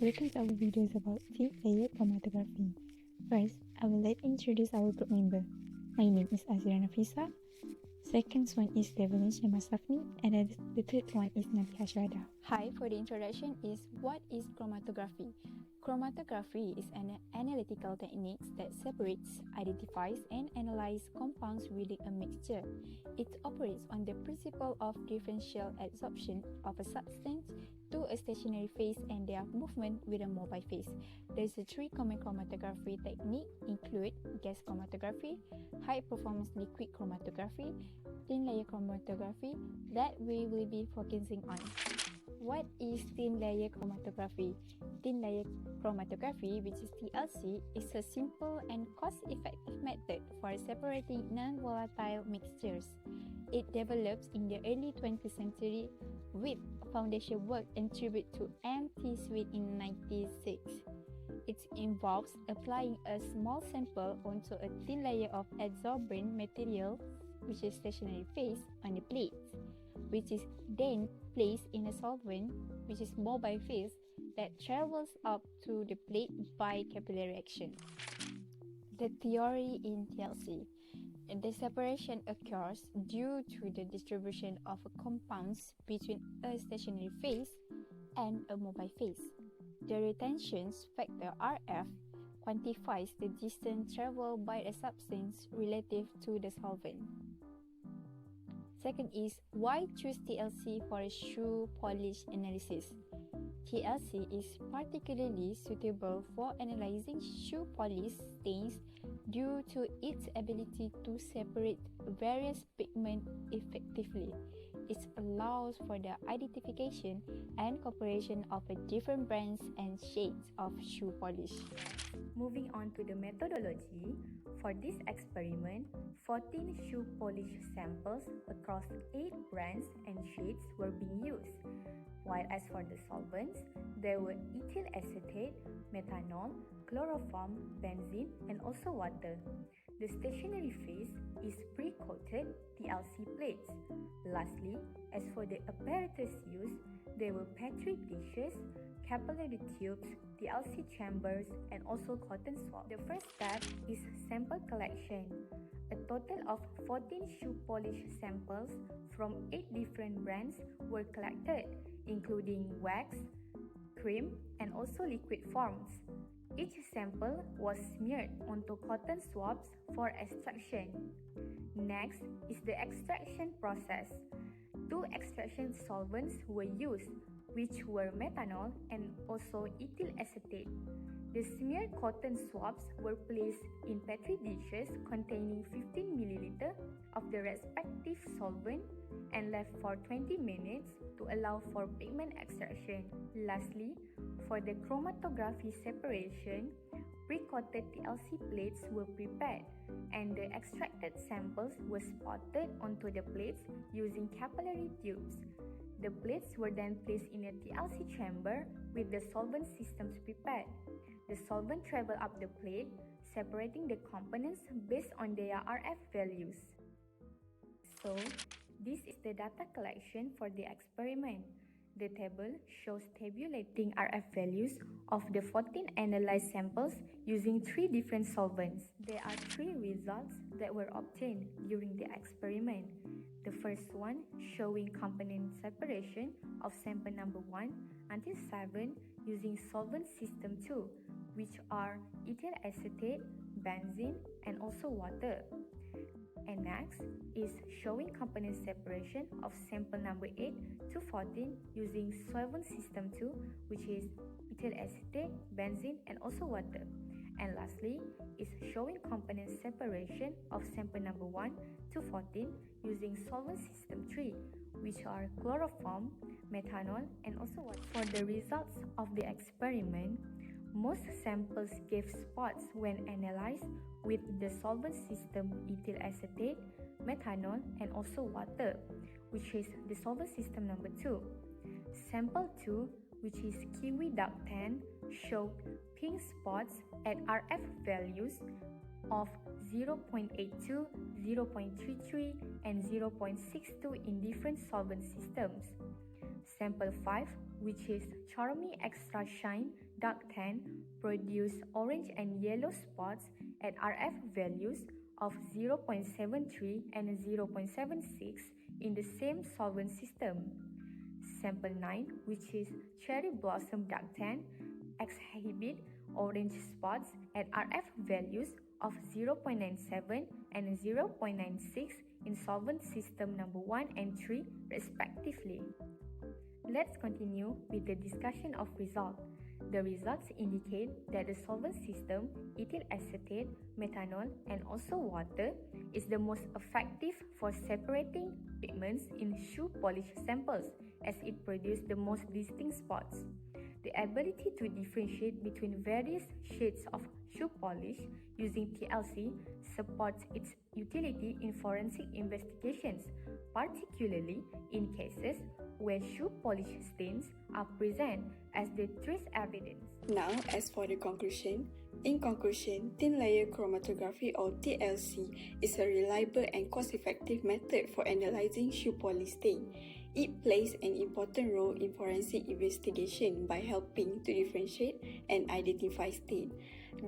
Welcome to our videos about thin layer chromatography. First, I will introduce our group member. My name is Azira Nafisa. Second one is Devlin Shemasafni, and then the third one is Nabiha Shada. Hi, for the introduction is what is chromatography? Chromatography is an analytical technique that separates, identifies, and analyzes compounds within a mixture. It operates on the principle of differential adsorption of a substance to a stationary phase and their movement with a mobile phase. There is a three common chromatography technique include gas chromatography, high-performance liquid chromatography, thin layer chromatography that we will be focusing on. What is thin layer chromatography? Thin layer chromatography, which is TLC, is a simple and cost-effective method for separating non-volatile mixtures. It developed in the early 20th century with foundation work attributed to M.T. Sweet in 1996. It involves applying a small sample onto a thin layer of adsorbent material, which is stationary phase, on the plate, which is then placed in a solvent, which is mobile phase, that travels up to the plate by capillary action. The theory in TLC. The separation occurs due to the distribution of compounds between a stationary phase and a mobile phase. The retention factor RF quantifies the distance traveled by a substance relative to the solvent. Second is why choose TLC for a shoe polish analysis. TLC is particularly suitable for analyzing shoe polish stains due to its ability to separate various pigments effectively. It allows for the identification and comparison of different brands and shades of shoe polish. Moving on to the methodology, for this experiment, 14 shoe polish samples across 8 brands and shades were being used. While as for the solvents, there were ethyl acetate, methanol, chloroform, benzene, and also water. The stationary phase is pre-coated TLC plates. Lastly, as for the apparatus used, there were Petri dishes, capillary tubes, TLC chambers, and also cotton swab. The first step is sample collection. A total of 14 shoe polish samples from 8 different brands were collected, including wax, cream, and also liquid forms. Each sample was smeared onto cotton swabs for extraction. Next is the extraction process. 2 extraction solvents were used, which were methanol and also ethyl acetate. The smeared cotton swabs were placed in Petri dishes containing 15 ml of the respective solvent and left for 20 minutes to allow for pigment extraction. Lastly, for the chromatography separation, pre-coated TLC plates were prepared and the extracted samples were spotted onto the plates using capillary tubes. The plates were then placed in a TLC chamber with the solvent systems prepared. The solvent traveled up the plate, separating the components based on their RF values. So, this is the data collection for the experiment. The table shows tabulating RF values of the 14 analyzed samples using 3 different solvents. There are 3 results that were obtained during the experiment. The first one showing component separation of sample number 1 until 7 using solvent system 2, which are ethyl acetate, benzene, and also water. And next is showing component separation of sample number 8 to 14 using solvent system 2, which is ethyl acetate, benzene, and also water. And lastly is showing component separation of sample number 1 to 14 using solvent system 3, which are chloroform, methanol, and also water. For the results of the experiment, most samples gave spots when analyzed with the solvent system ethyl acetate, methanol, and also water, which is the solvent system number 2. Sample 2, which is Kiwi Duck 10, showed pink spots at RF values of 0.82, 0.33, and 0.62 in different solvent systems. Sample 5 which is Chromie Extra Shine Dark Tan, produce orange and yellow spots at RF values of 0.73 and 0.76 in the same solvent system. Sample 9, which is Cherry Blossom Dark Tan, exhibit orange spots at RF values of 0.97 and 0.96 in solvent system number 1 and 3 respectively. Let's continue with the discussion of results. The results indicate that the solvent system, ethyl acetate, methanol, and also water, is the most effective for separating pigments in shoe polish samples as it produces the most distinct spots. The ability to differentiate between various shades of shoe polish using TLC supports its utility in forensic investigations, particularly in cases where shoe polish stains are present as the trace evidence. Now, as for the conclusion, in conclusion, thin layer chromatography or TLC is a reliable and cost-effective method for analyzing shoe polish stain. It plays an important role in forensic investigation by helping to differentiate and identify stain.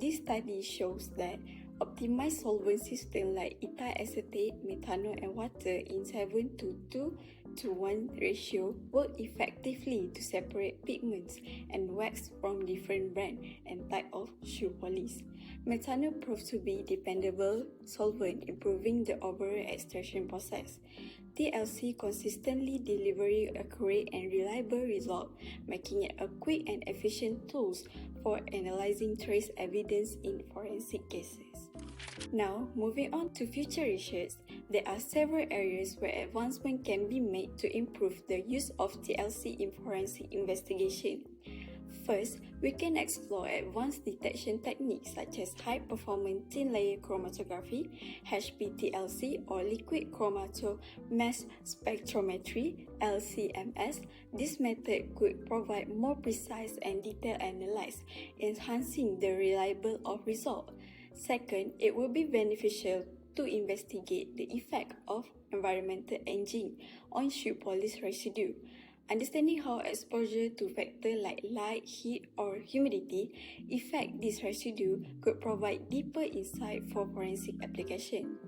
This study shows that optimized solvent system like ethyl acetate, methanol, and water in 7:2:1 ratio work effectively to separate pigments and wax from different brand and type of shoe polish. Methanol proved to be dependable solvent, improving the overall extraction process. TLC consistently delivering accurate and reliable result, making it a quick and efficient tool for analyzing trace evidence in forensic cases. Now, moving on to future research, there are several areas where advancement can be made to improve the use of TLC in forensic investigation. First, we can explore advanced detection techniques such as high-performance thin layer chromatography, HPTLC, or liquid chromato-mass spectrometry, LCMS. This method could provide more precise and detailed analysis, enhancing the reliability of result. Second, it will be beneficial to investigate the effect of environmental aging on shoe polish residue. Understanding how exposure to factors like light, heat, or humidity affect this residue could provide deeper insight for forensic application.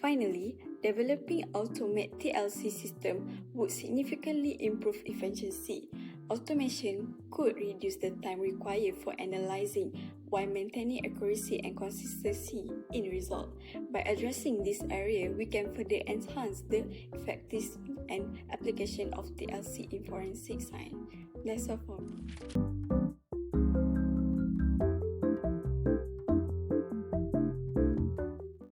Finally, developing automated TLC system would significantly improve efficiency. Automation could reduce the time required for analyzing while maintaining accuracy and consistency in result. By addressing this area, we can further enhance the effectiveness and application of TLC in forensic science. That's all for me.